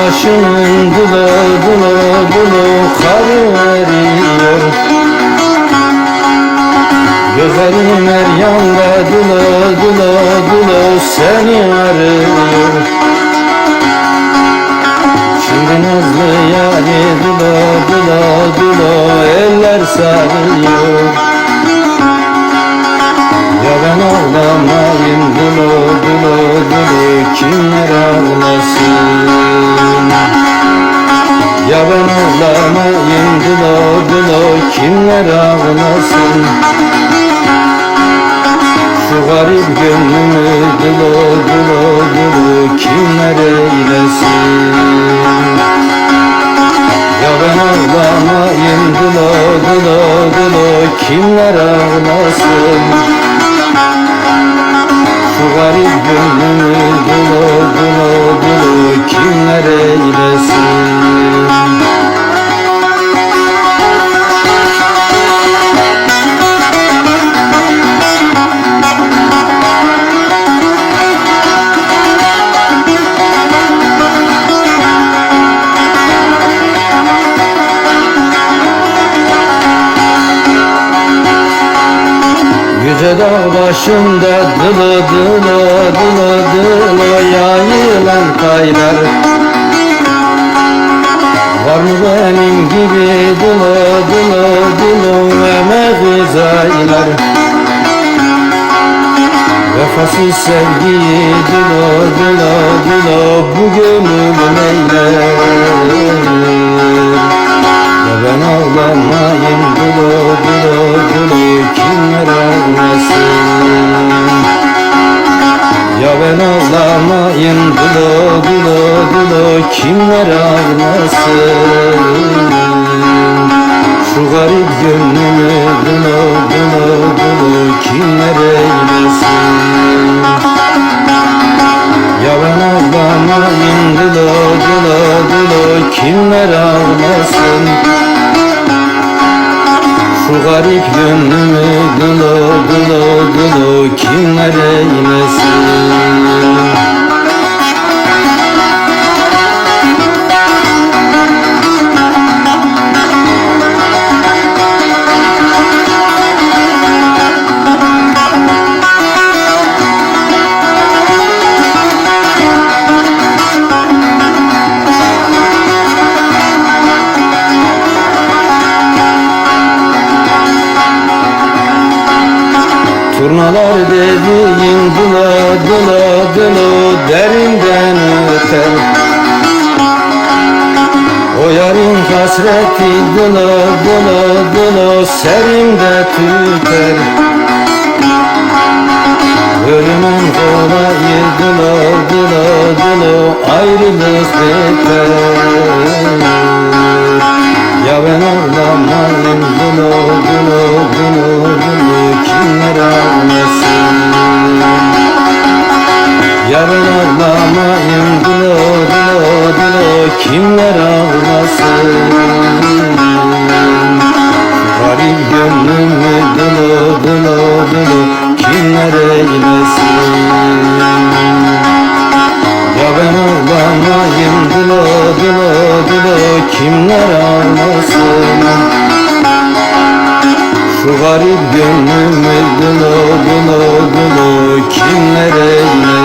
başının dulu dulu dulu karı eriyor. Gözlerim her yanda dulu dulu dulu seni arıyor. Şimdi nazlı yâri dulu dulu dulu eller sarıyor. Ya ben ağlamayayım dulu dulu dulu kimler ağlasın. Ya ben ağlamayayım dulu dulu kimler ağlasın. Şu garip gönlümü dulu dulu dulu kimler eylesin. Ya ben ağlamayayım dulu dulu dulu kimler ağlasın. Şu garip gönlümü dulu dulu dulu kimler eylesin. Yüce dağ başında dılı dılı dılı dılı yayılan kaylar. Var mı benim gibi dılı dılı dılı emek uzaylar. Vefasız sevgiyi dılı dılı dılı bu gönül eyler. Ya ben ağlamayayım dılı dılı dılı kimler ağlasın. Ya ben ağlamayayım dılı dılı dılı kimler ağlasın. Şu garip gönlümü dılı dılı dılı kimler eylesin. Ya ben ağlamayayım dılı dılı dılı kimler ağlasın. Şu garip gönlümü dılı dılı dılı kimler eylesin. Turnalar dediğin dıla dıla dıla derinden öter. O yarın hasreti dıla dıla dıla serimde tüter. Ölümün kolayı dıla dıla dıla ayrılık beter. Ya ben ağlamayayım dıla dıla dıla dıla kimler ağlasın. Ya ben ağlamayayım dıla dıla dıla kimler ağlasın. Garip gönlümü dıla dıla dıla kimler eylesin. Ya ben ağlamayayım dıla dıla dıla kimler ağlasın. Şu garip gönlümü dıla dıla dıla kimler eylesin.